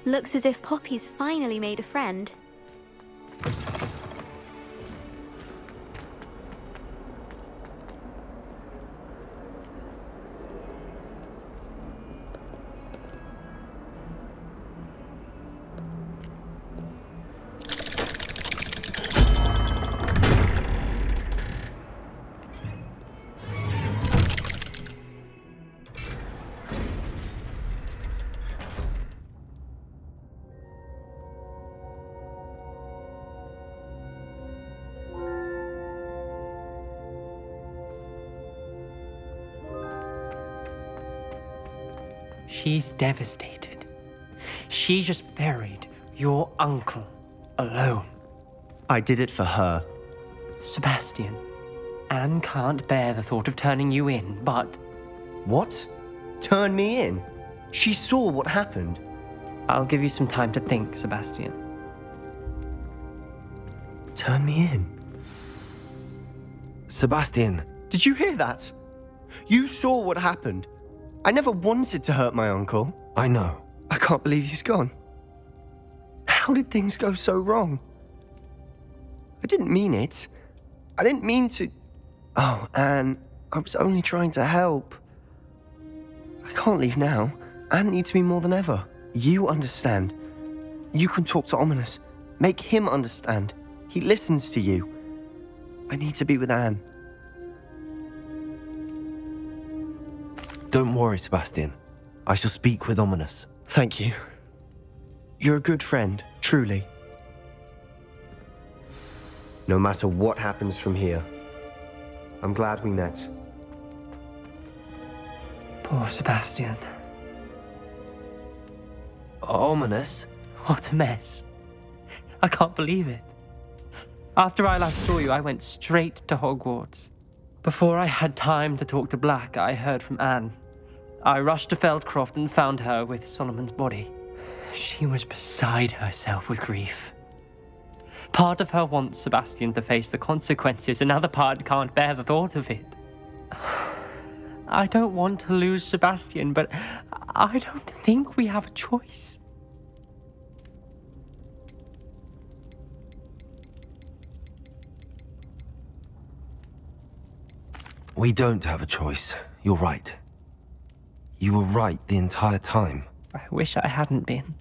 Looks as if Poppy's finally made a friend. She's devastated. She just buried your uncle alone. I did it for her. Sebastian, Anne can't bear the thought of turning you in, but... What? Turn me in? She saw what happened. I'll give you some time to think, Sebastian. Turn me in? Sebastian. Did you hear that? You saw what happened. I never wanted to hurt my uncle. I know. I can't believe he's gone. How did things go so wrong? I didn't mean it. I didn't mean to... Oh, Anne, I was only trying to help. I can't leave now. Anne needs me more than ever. You understand. You can talk to Ominous. Make him understand. He listens to you. I need to be with Anne. Don't worry, Sebastian. I shall speak with Ominous. Thank you. You're a good friend, truly. No matter what happens from here, I'm glad we met. Poor Sebastian. Ominous? What a mess. I can't believe it. After I last saw you, I went straight to Hogwarts. Before I had time to talk to Black, I heard from Anne. I rushed to Feldcroft and found her with Solomon's body. She was beside herself with grief. Part of her wants Sebastian to face the consequences, another part can't bear the thought of it. I don't want to lose Sebastian, but I don't think we have a choice. We don't have a choice. You're right. You were right the entire time. I wish I hadn't been.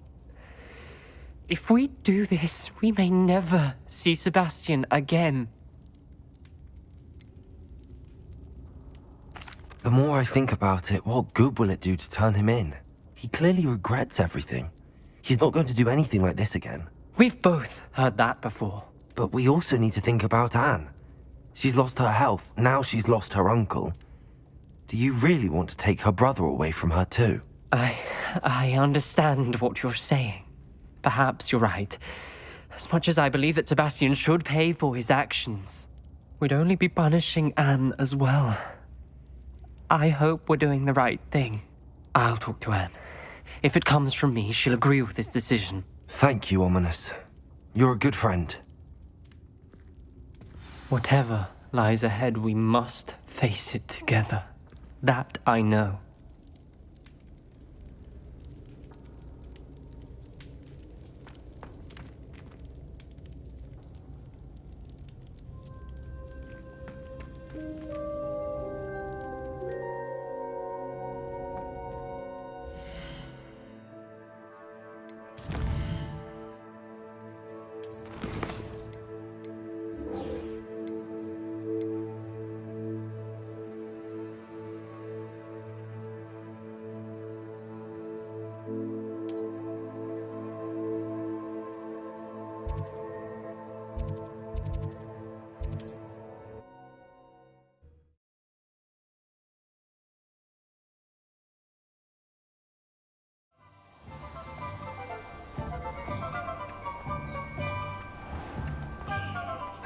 If we do this, we may never see Sebastian again. The more I think about it, what good will it do to turn him in? He clearly regrets everything. He's not going to do anything like this again. We've both heard that before. But we also need to think about Anne. She's lost her health, now she's lost her uncle. Do you really want to take her brother away from her too? I understand what you're saying. Perhaps you're right. As much as I believe that Sebastian should pay for his actions, we'd only be punishing Anne as well. I hope we're doing the right thing. I'll talk to Anne. If it comes from me, she'll agree with this decision. Thank you, Ominous. You're a good friend. Whatever lies ahead, we must face it together. That I know.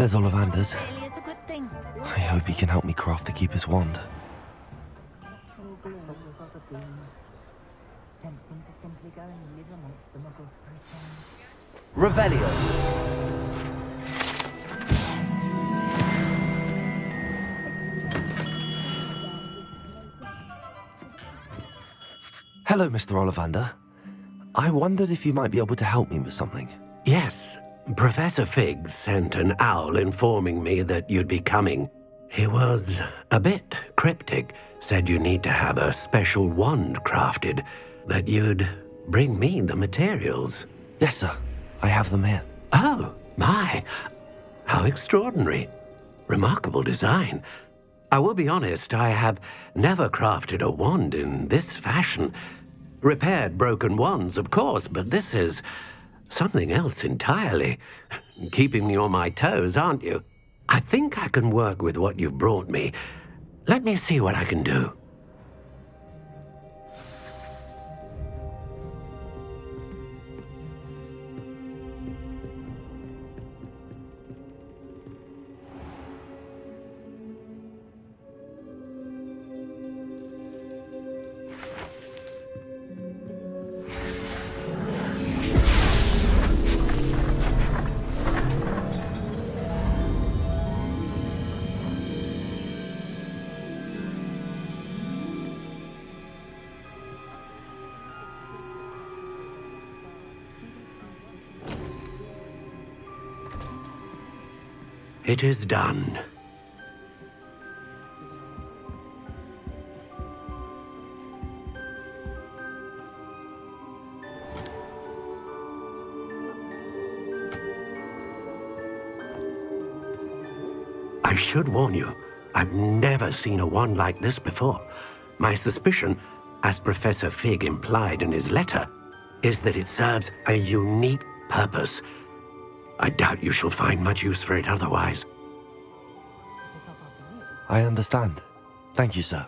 There's Ollivander's. Really is a good thing. I hope he can help me craft the Keeper's wand. Revelio. Hello, Mr. Ollivander. I wondered if you might be able to help me with something. Yes, Professor Fig sent an owl informing me that you'd be coming. He was a bit cryptic, said you need to have a special wand crafted, that you'd bring me the materials. Yes, sir. I have them here. Oh, my. How extraordinary. Remarkable design. I will be honest, I have never crafted a wand in this fashion. Repaired broken wands, of course, but this is something else entirely. Keeping me on my toes, aren't you? I think I can work with what you've brought me. Let me see what I can do. It is done. I should warn you, I've never seen a wand like this before. My suspicion, as Professor Fig implied in his letter, is that it serves a unique purpose. I doubt you shall find much use for it otherwise. I understand. Thank you, sir.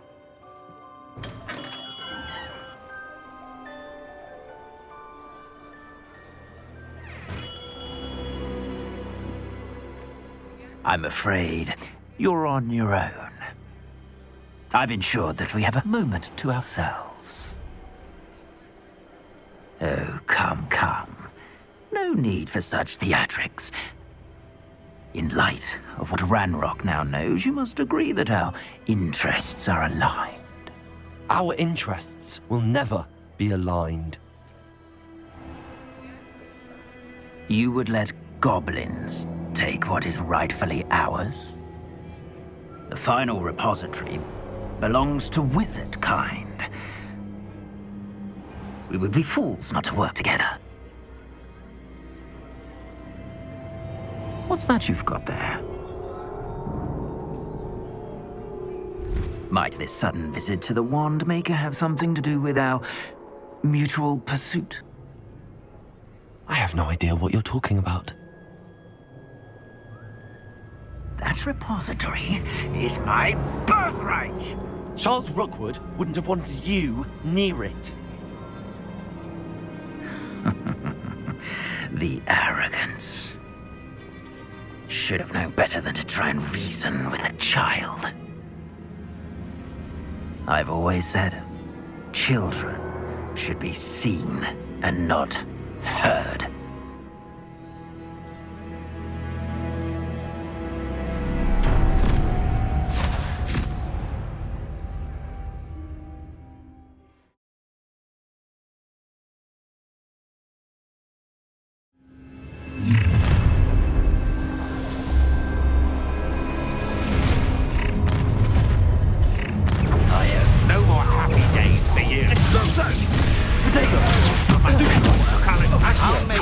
I'm afraid you're on your own. I've ensured that we have a moment to ourselves. Oh, come, come. No need for such theatrics. In light of what Ranrock now knows, you must agree that our interests are aligned. Our interests will never be aligned. You would let goblins take what is rightfully ours? The final repository belongs to wizard kind. We would be fools not to work together. What's that you've got there? Might this sudden visit to the Wand Maker have something to do with our mutual pursuit? I have no idea what you're talking about. That repository is my birthright! Charles Rookwood wouldn't have wanted you near it. The arrogance. Should have known better than to try and reason with a child. I've always said, children should be seen and not heard. I'll make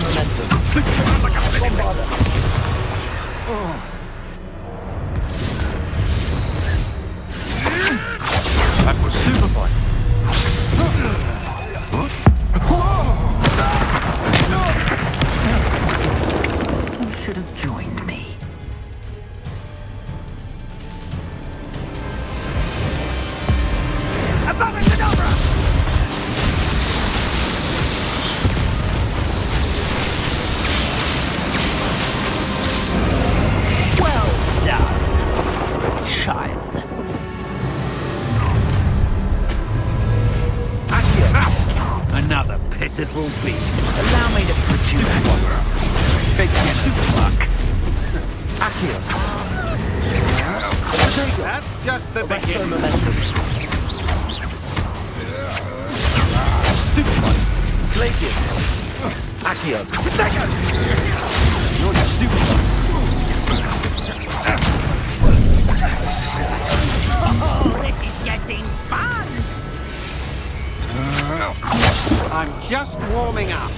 momentum. That was super fun. You should have joined me. Well done for a child. Another pitiful beast. Allow me to put you back. Big luck. That's just the beginning. Glacius. Accio. You're the stupid one. Oh, this is getting fun! I'm just warming up.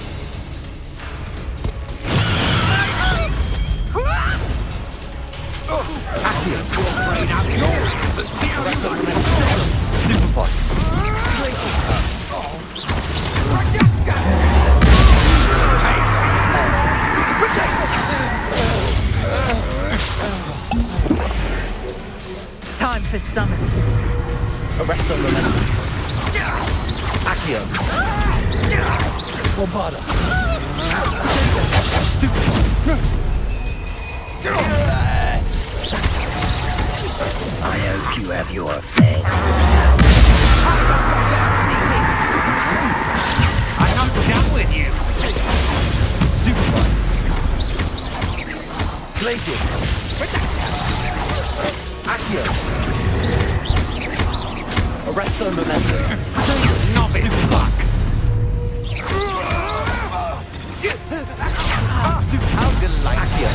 Time for some assistance. Arresto momentum. Accio. Bombada. I hope you have your affairs sorted. I'm not done with you. Glacius. Accio. Arresto momentum. Novice luck. How delightful.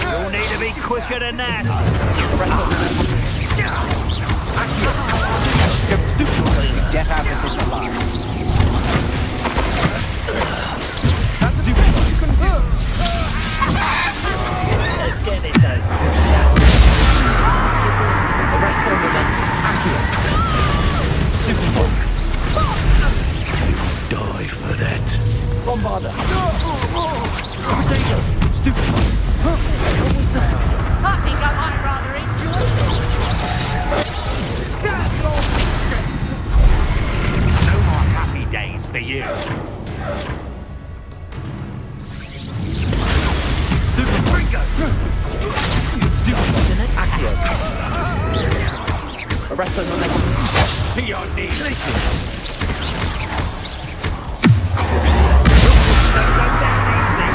You'll need to be quicker than that. Get out of this alive. Let's get this over. Arresto momentum. Die for that. Bombada. I think I might rather enjoy No more happy days for you. Arresto momentum. To your knees. Don't go down easy.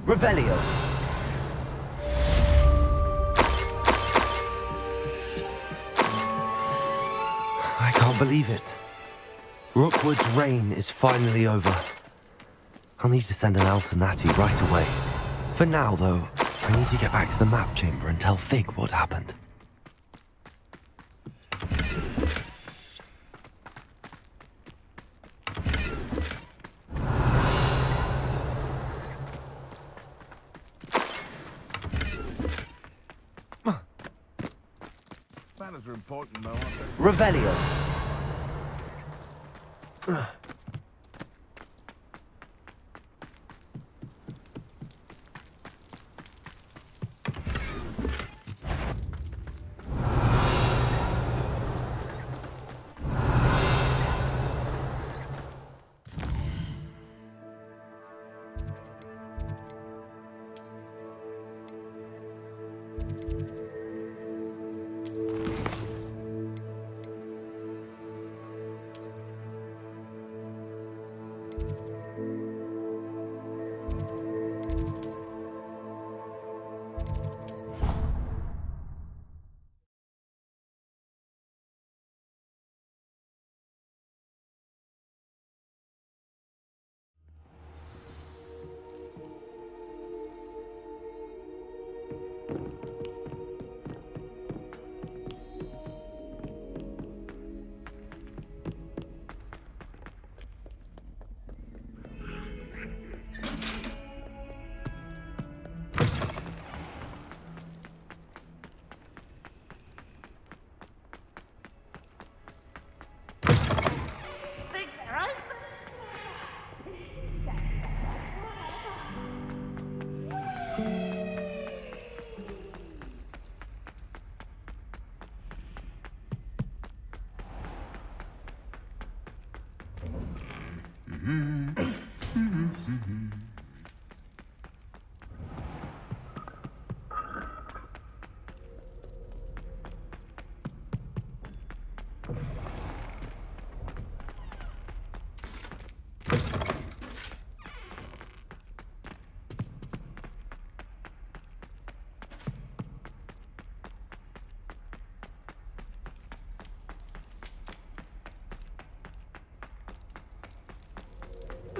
Revelio. I can't believe it. Rookwood's reign is finally over. I'll need to send an alternati right away. For now, though, I need to get back to the map chamber and tell Fig what happened. Planners are important, though, aren't they? Revelio.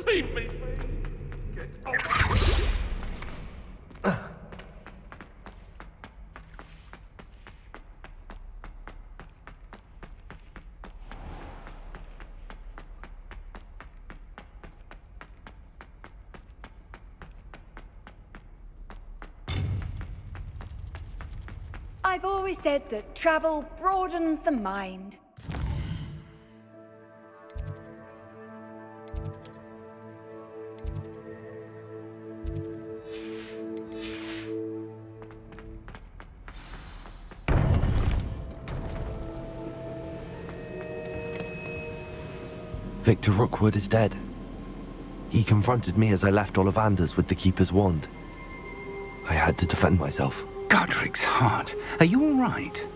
Leave me. I've always said that travel broadens the mind. Victor Rookwood is dead. He confronted me as I left Ollivanders with the Keeper's wand. I had to defend myself. Godric's heart. Are you all right?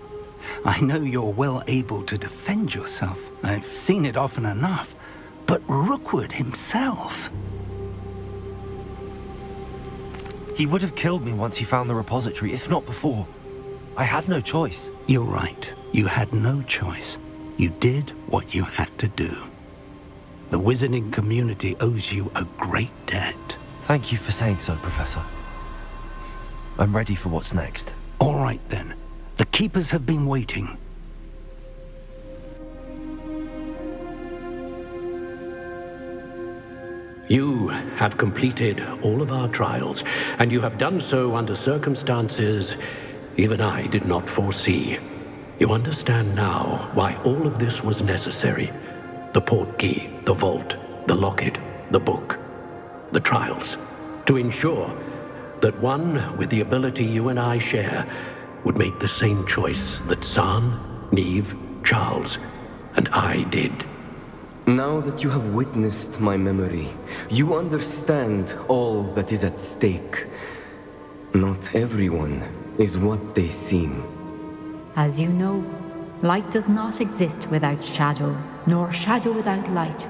I know you're well able to defend yourself. I've seen it often enough. But Rookwood himself... He would have killed me once he found the repository, if not before. I had no choice. You're right. You had no choice. You did what you had to do. The wizarding community owes you a great debt. Thank you for saying so, Professor. I'm ready for what's next. All right, then. The Keepers have been waiting. You have completed all of our trials, and you have done so under circumstances even I did not foresee. You understand now why all of this was necessary. The portkey, the vault, the locket, the book, the trials. To ensure that one with the ability you and I share would make the same choice that San, Neve, Charles, and I did. Now that you have witnessed my memory, you understand all that is at stake. Not everyone is what they seem. As you know, light does not exist without shadow, nor shadow without light.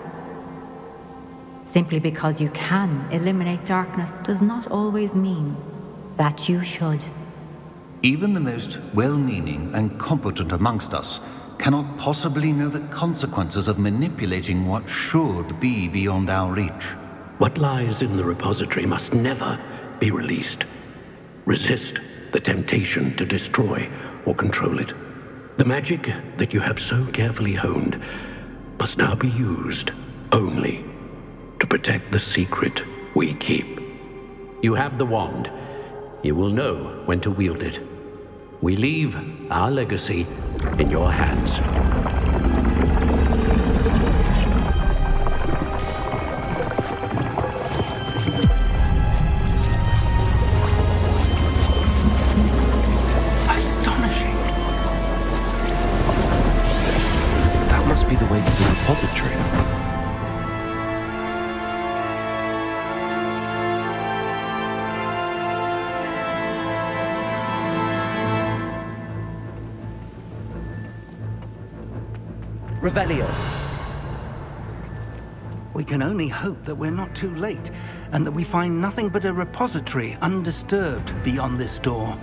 Simply because you can eliminate darkness does not always mean that you should. Even the most well-meaning and competent amongst us cannot possibly know the consequences of manipulating what should be beyond our reach. What lies in the repository must never be released. Resist the temptation to destroy or control it. The magic that you have so carefully honed must now be used only to protect the secret we keep. You have the wand. You will know when to wield it. We leave our legacy in your hands. Astonishing. That must be the way to the repository. Revelio. We can only hope that we're not too late, and that we find nothing but a repository undisturbed beyond this door.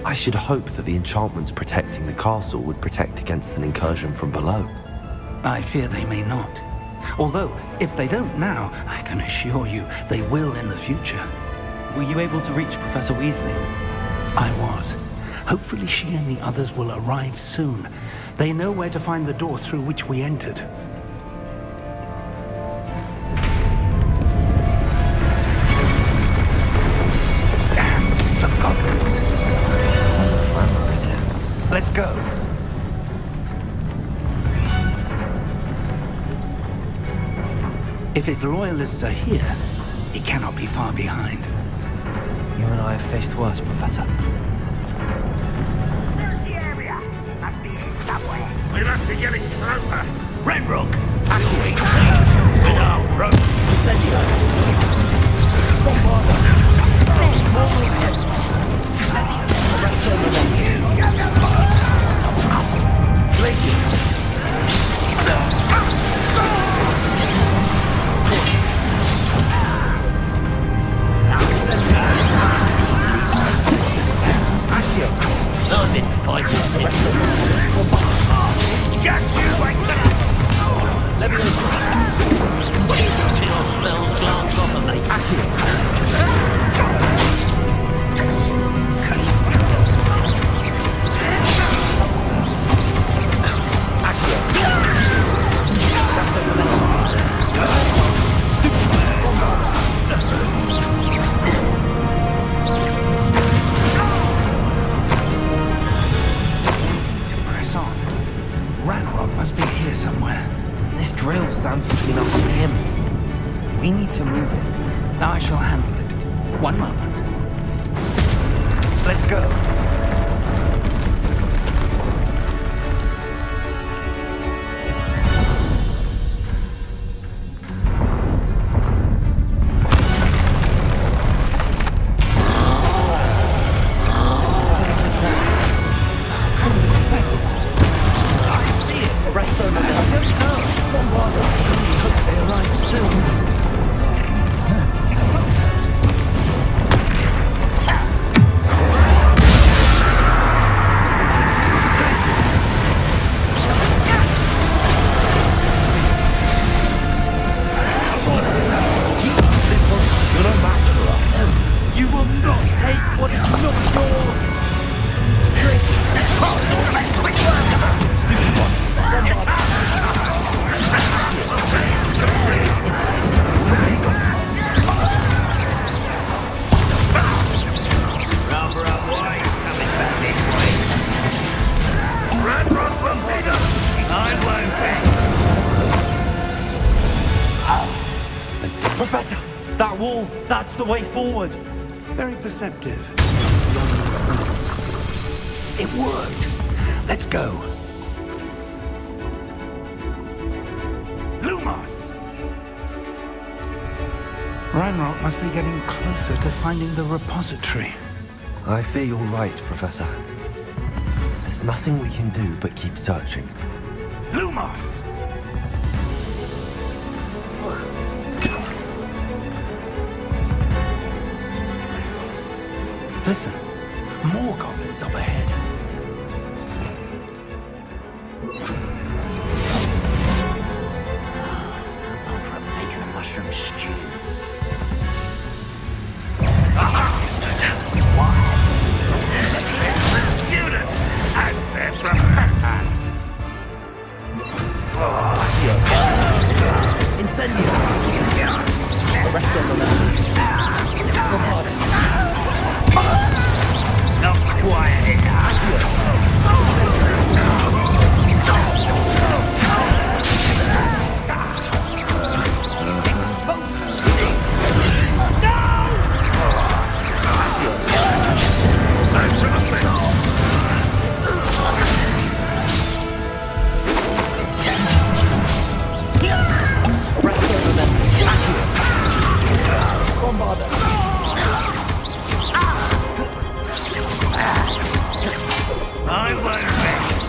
I should hope that the enchantments protecting the castle would protect against an incursion from below. I fear they may not. Although, if they don't now, I can assure you they will in the future. Were you able to reach Professor Weasley? I was. Hopefully she and the others will arrive soon. They know where to find the door through which we entered. Damn, the goblins. Let's go. If his loyalists are here, he cannot be far behind. You and I have faced worse, Professor. Search the area. Must be here somewhere. We must be getting closer. Renrook! I shall handle it. One moment. Let's go. Professor, that wall, that's the way forward. Very perceptive. It worked. Let's go. Lumos! Ranrock must be getting closer to finding the repository. I fear you're right, Professor. There's nothing we can do but keep searching. Lumos! Listen, more goblins up ahead. I'm for making a mushroom stew. Student and their professor. Incendio! Arrest them, Not quiet enough. I won't rest.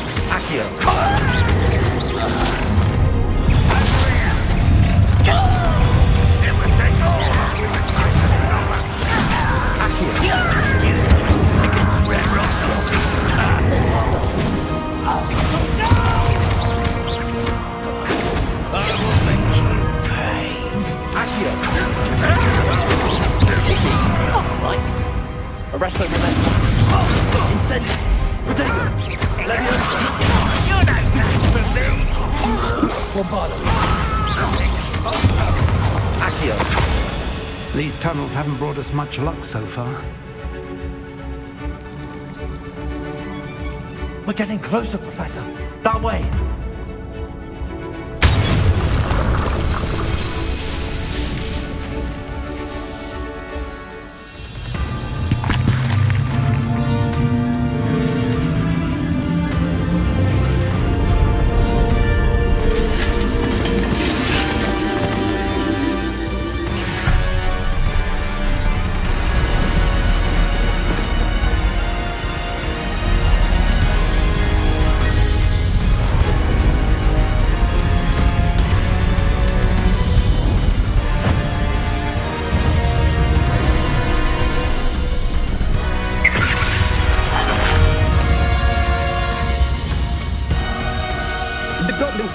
Arrest them, Incendio! Protego! Leviosa! You're not ready for me! Bombardo! Accio! These tunnels haven't brought us much luck so far. We're getting closer, Professor. That way!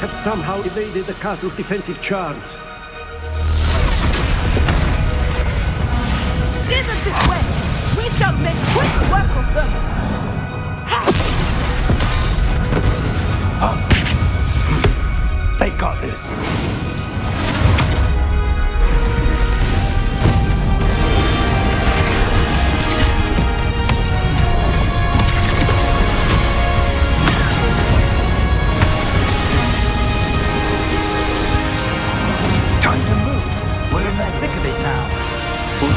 Have somehow evaded the castle's defensive charms. Steer them this way! We shall make quick work of them! They got this.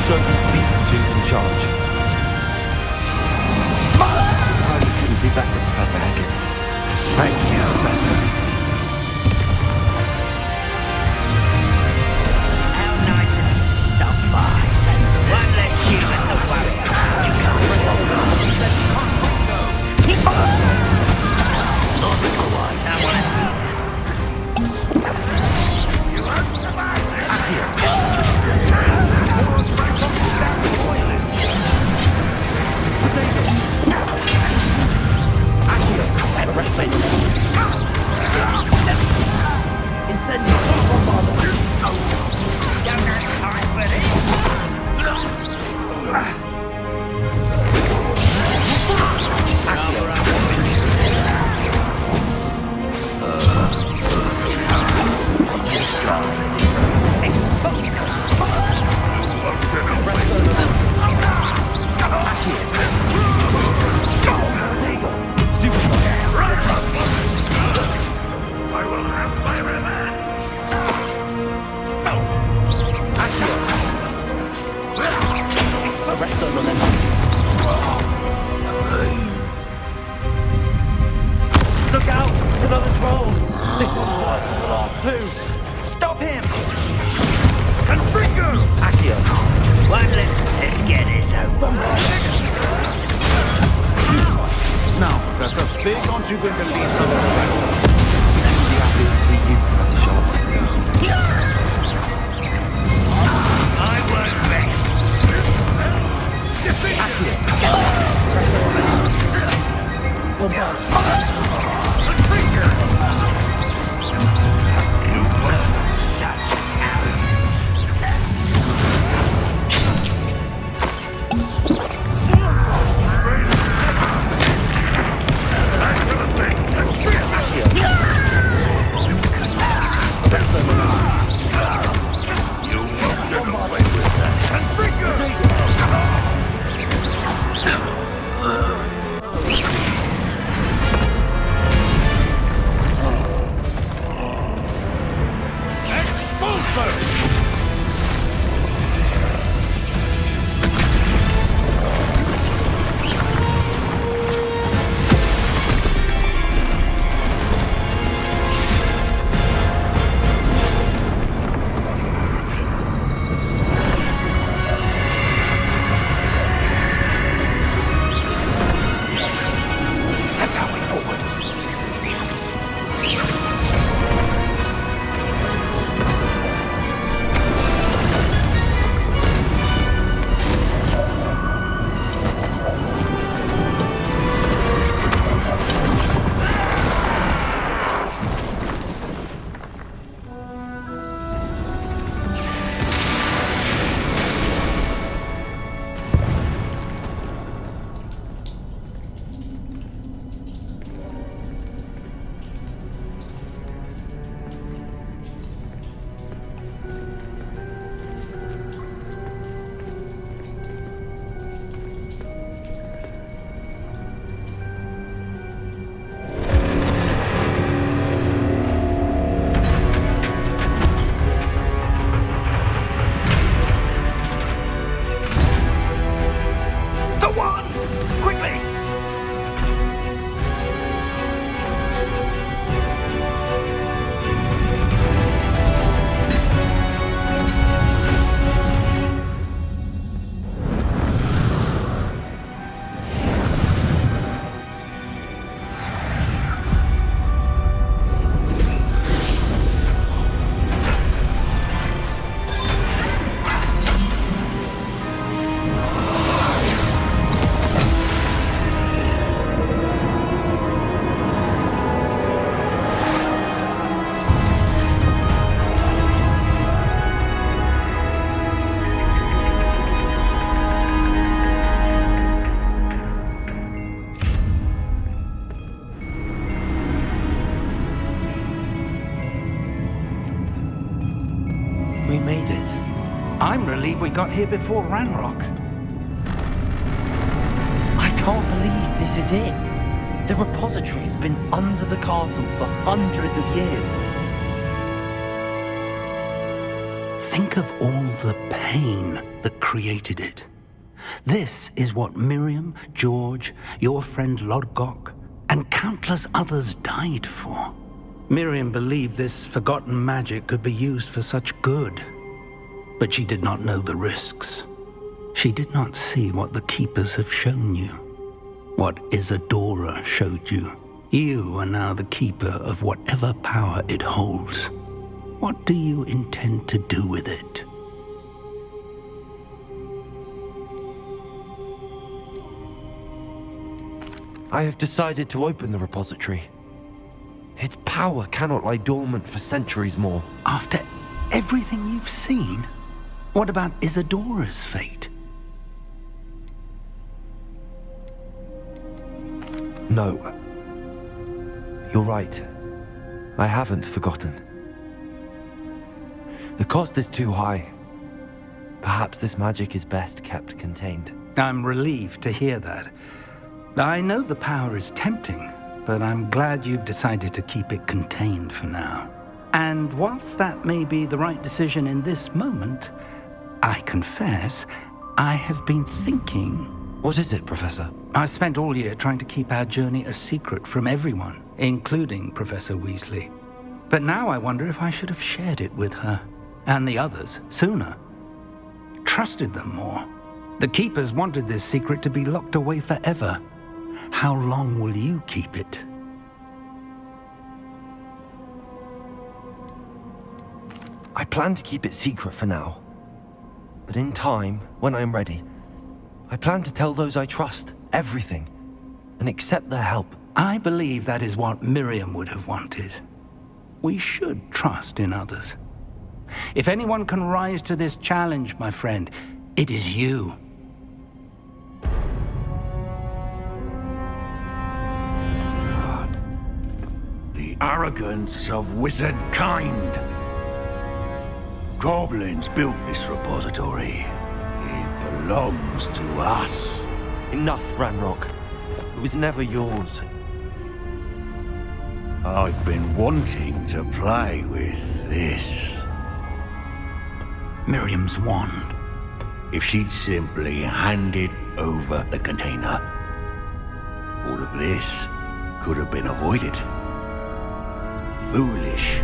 Show these beasts who's in charge. Time couldn't be better, Professor Hackett. Thank you, Professor. How nice of you to stop by. One less human to worry about. You can't stop us. You said you can't bring them. Not otherwise, I want to hear. You won't survive this! Incendio! Don't have time for this! I will have my revenge! Arrest them, Look out! Another troll! This one's worse than the last two! Stop him! Confringo! Accio! One less. Let's get this over. Now, Professor, please aren't you going to lead some of the rest of us? Be happy to see you, Professor Sharp. I won't rest! Such arrogance. believe we got here before Ranrock. I can't believe this is it. The repository has been under the castle for hundreds of years. Think of all the pain that created it. This is what Miriam, George, your friend Lodgok, and countless others died for. Miriam believed this forgotten magic could be used for such good, but she did not know the risks. She did not see what the Keepers have shown you, what Isadora showed you. You are now the Keeper of whatever power it holds. What do you intend to do with it? I have decided to open the repository. Its power cannot lie dormant for centuries more. After everything you've seen, what about Isadora's fate? No. You're right. I haven't forgotten. The cost is too high. Perhaps this magic is best kept contained. I'm relieved to hear that. I know the power is tempting, but I'm glad you've decided to keep it contained for now. And whilst that may be the right decision in this moment, I confess, I have been thinking... What is it, Professor? I spent all year trying to keep our journey a secret from everyone, including Professor Weasley. But now I wonder if I should have shared it with her, and the others, sooner. Trusted them more. The Keepers wanted this secret to be locked away forever. How long will you keep it? I plan to keep it secret for now. But in time, when I'm ready, I plan to tell those I trust everything and accept their help. I believe that is what Miriam would have wanted. We should trust in others. If anyone can rise to this challenge, my friend, it is you. The arrogance of wizard kind. Goblins built this repository. It belongs to us. Enough, Ranrock. It was never yours. I've been wanting to play with this. Miriam's wand. If she'd simply handed over the container, all of this could have been avoided. Foolish,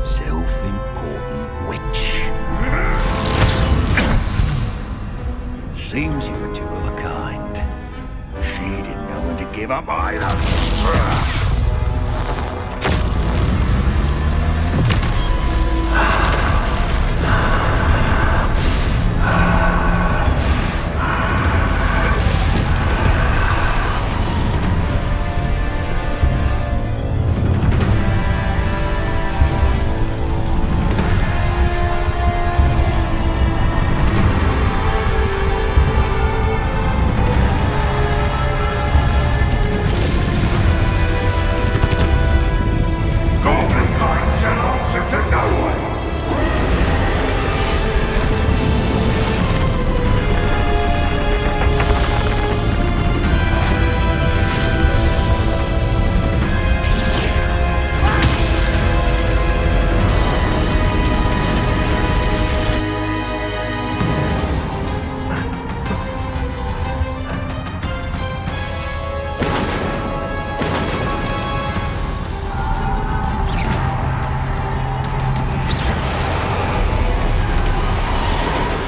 self-important witch. Seems you were two of a kind. She didn't know when to give up either.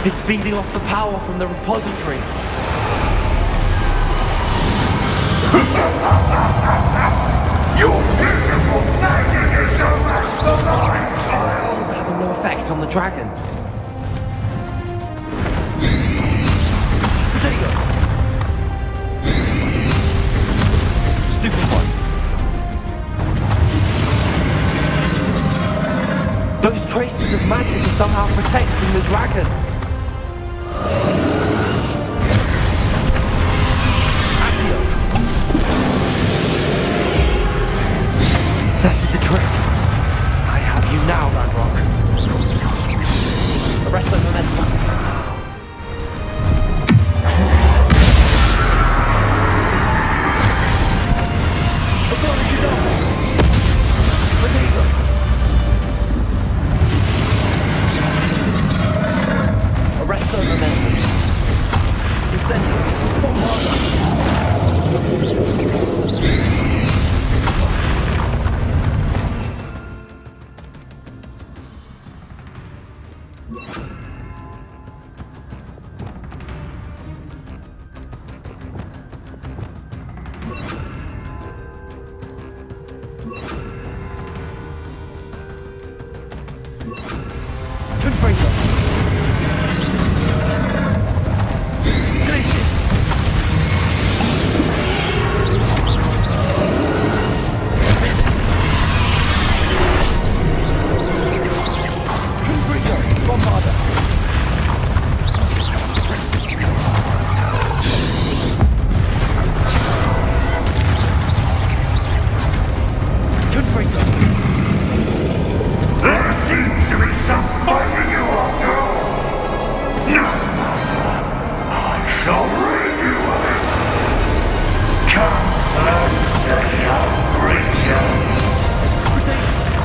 It's feeding off the power from the repository. Your beautiful magic is no match for mine, child! It's having no effect on the dragon. Potato! Stupid one. Those traces of magic are somehow protecting the dragon. That's the trick. I have you now, Ranrock. Arrest the momentum.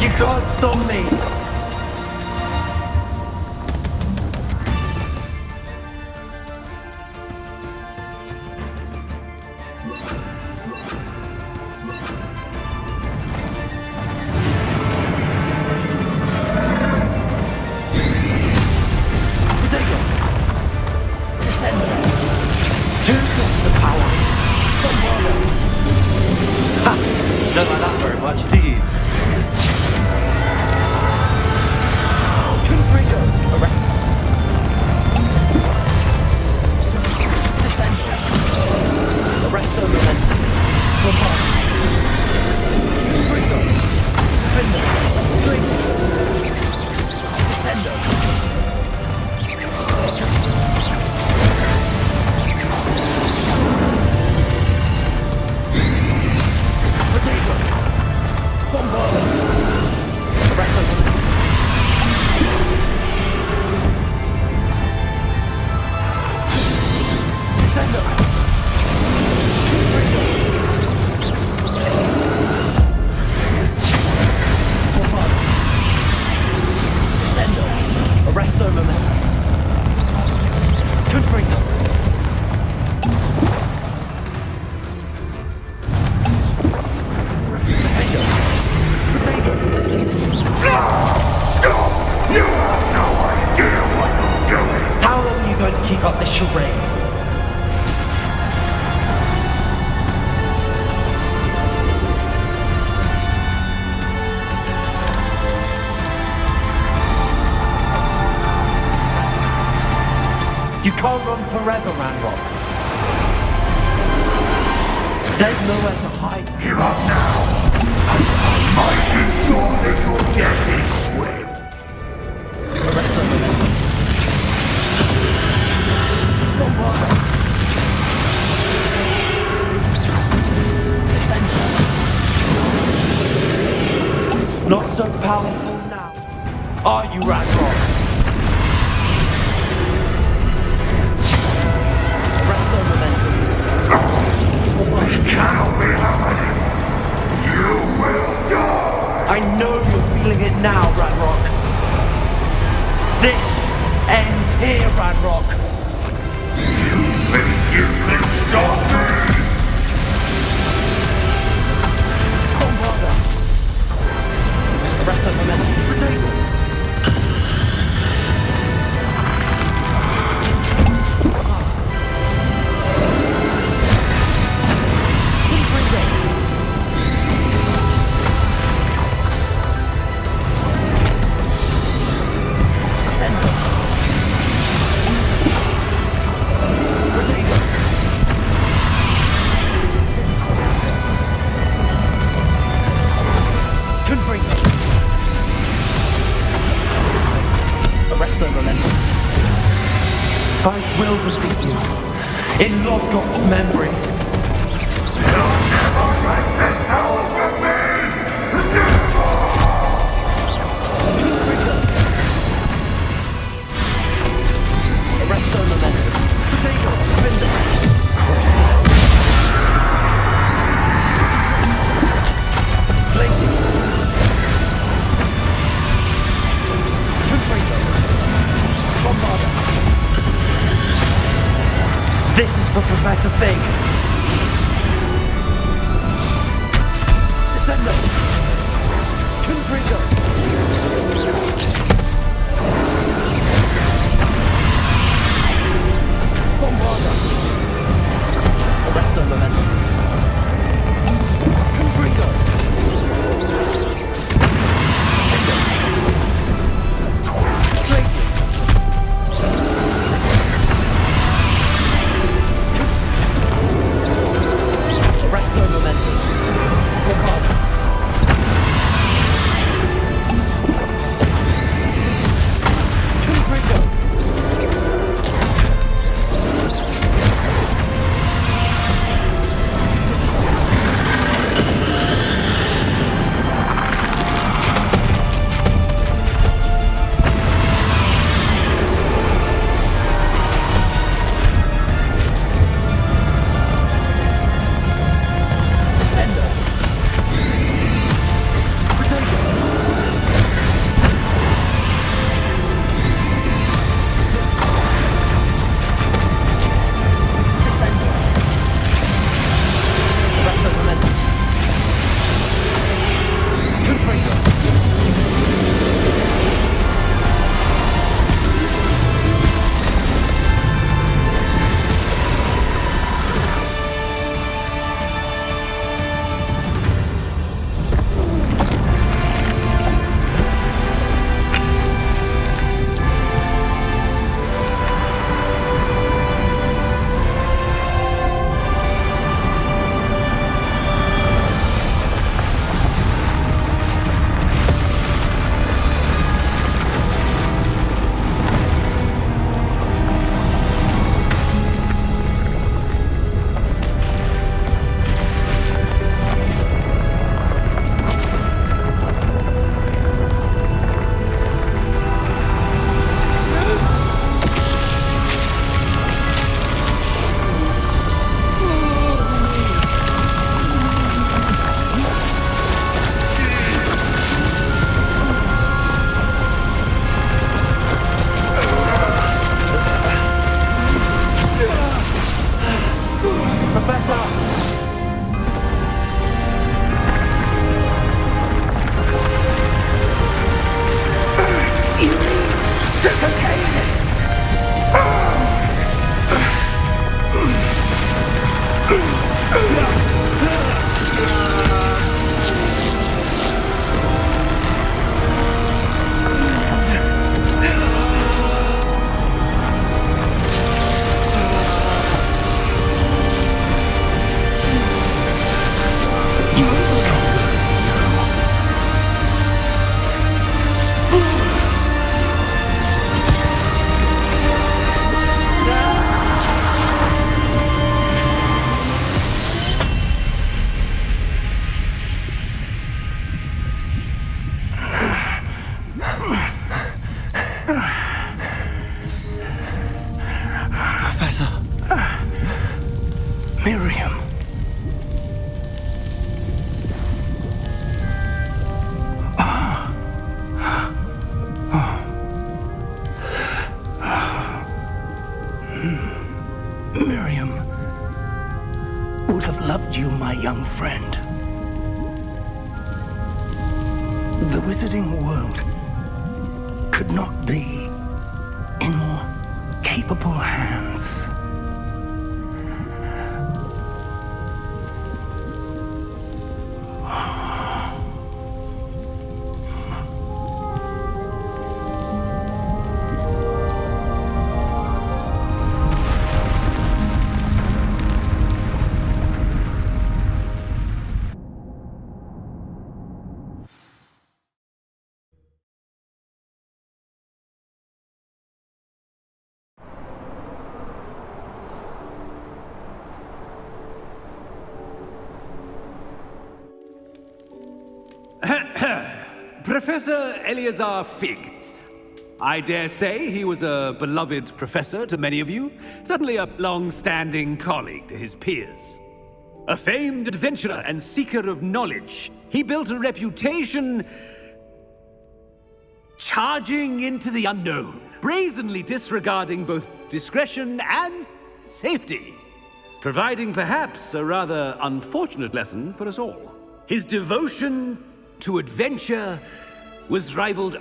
You can't stop me! Don't like that very much, do you? Confringo! Descend! Arrest the momentum. Confringo! Defender! Places! Descendo! Arrest the momentum. Confringo. Stop! You have no idea what you're doing! How long are you going to keep up this charade? You can't run forever, Ranrock. There's nowhere to hide. Give up now, and I might ensure that your death is swift. Arrest them. Descend. Not so powerful now. Are you, Ranrock? This cannot be happening! You will die! I know you're feeling it now, Ranrock. This ends here, Ranrock. You think you can stop me? Commander. Arrest the momentum. Potato. I will defeat you in Lodgoth's memory. You'll never wreak this power from me! Never! Arrest the momentum. Potato, defender. Crucible. Places. Confringo. Bombarder. This is for Professor Fig. young friend. The wizarding world could not be in more capable hands. Professor Eleazar Fig. I dare say he was a beloved professor to many of you, certainly a long-standing colleague to his peers. A famed adventurer and seeker of knowledge, he built a reputation charging into the unknown, brazenly disregarding both discretion and safety, providing perhaps a rather unfortunate lesson for us all. His devotion to adventure was rivaled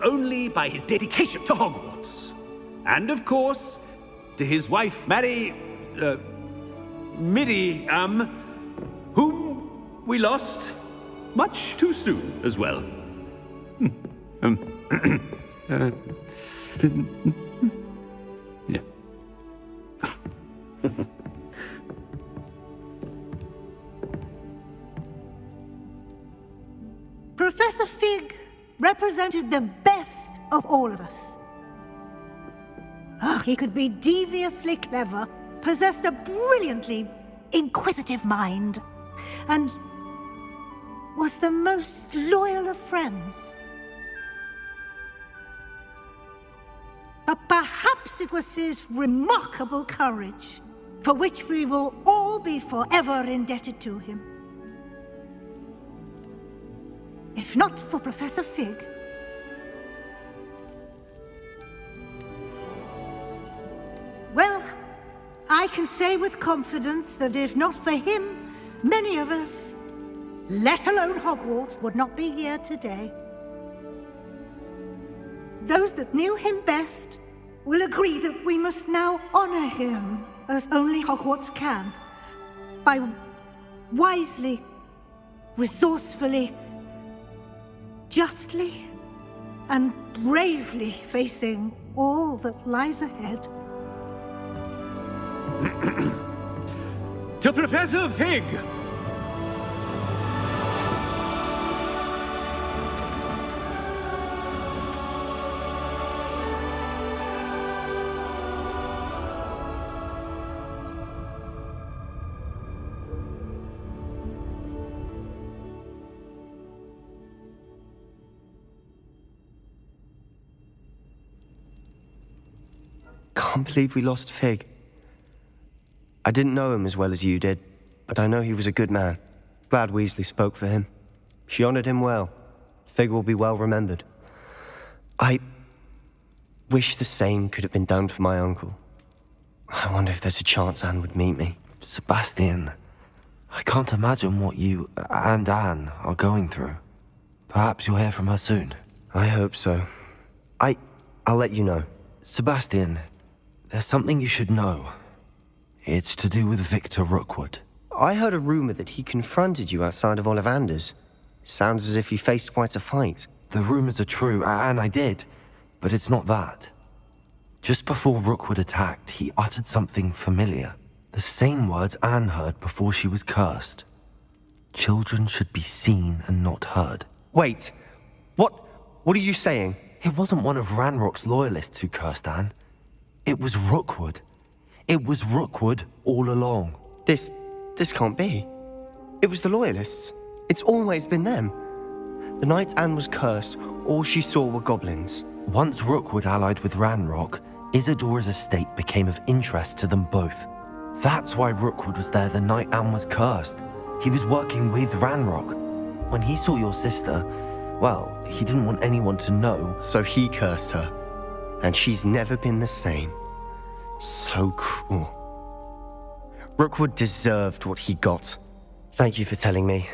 only by his dedication to Hogwarts. And of course, to his wife, Midi, whom we lost much too soon as well. Yeah. Professor Fig represented the best of all of us. He could be deviously clever, possessed a brilliantly inquisitive mind, and was the most loyal of friends. But perhaps it was his remarkable courage, for which we will all be forever indebted to him. If not for Professor Fig, well, I can say with confidence that if not for him, many of us, let alone Hogwarts, would not be here today. Those that knew him best will agree that we must now honor him as only Hogwarts can, by wisely, resourcefully, justly, and bravely facing all that lies ahead. To Professor Fig! Can't believe we lost Fig. I didn't know him as well as you did, but I know he was a good man. Glad Weasley spoke for him. She honored him well. Fig will be well remembered. I wish the same could have been done for my uncle. I wonder if there's a chance Anne would meet me. Sebastian, I can't imagine what you and Anne are going through. Perhaps you'll hear from her soon. I hope so. I'll let you know. Sebastian, there's something you should know. It's to do with Victor Rookwood. I heard a rumor that he confronted you outside of Ollivander's. Sounds as if he faced quite a fight. The rumors are true, and I did, but it's not that. Just before Rookwood attacked, he uttered something familiar. The same words Anne heard before she was cursed. Children should be seen and not heard. Wait, what are you saying? It wasn't one of Ranrock's loyalists who cursed Anne. It was Rookwood. It was Rookwood all along. This can't be. It was the Loyalists. It's always been them. The night Anne was cursed, all she saw were goblins. Once Rookwood allied with Ranrock, Isadora's estate became of interest to them both. That's why Rookwood was there the night Anne was cursed. He was working with Ranrock. When he saw your sister, well, he didn't want anyone to know. So he cursed her. And she's never been the same. So cruel. Rookwood deserved what he got. Thank you for telling me.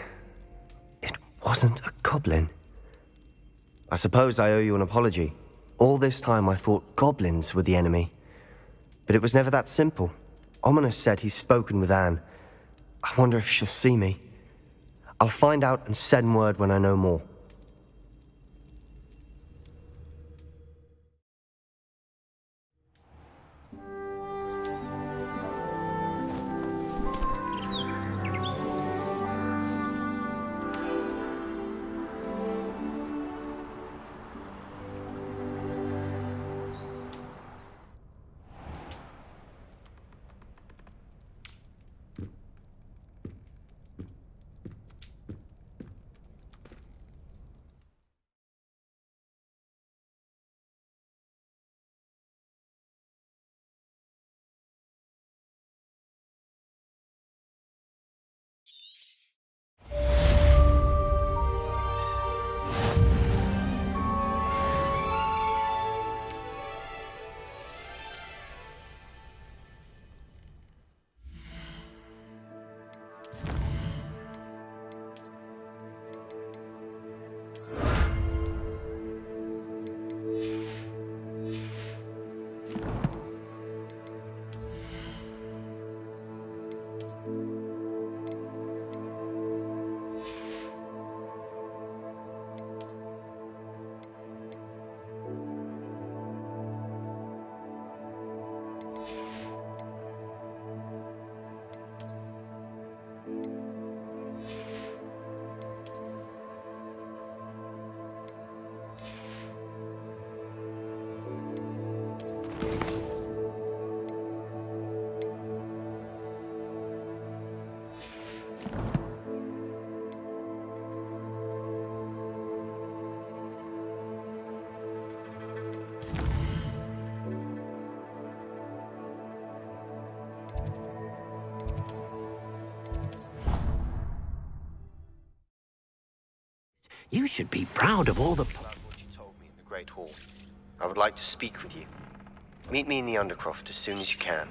It wasn't a goblin. I suppose I owe you an apology. All this time I thought goblins were the enemy. But it was never that simple. Ominous said he's spoken with Anne. I wonder if she'll see me. I'll find out and send word when I know more. You should be proud of all the... What you told me in the Great Hall. I would like to speak with you. Meet me in the Undercroft as soon as you can.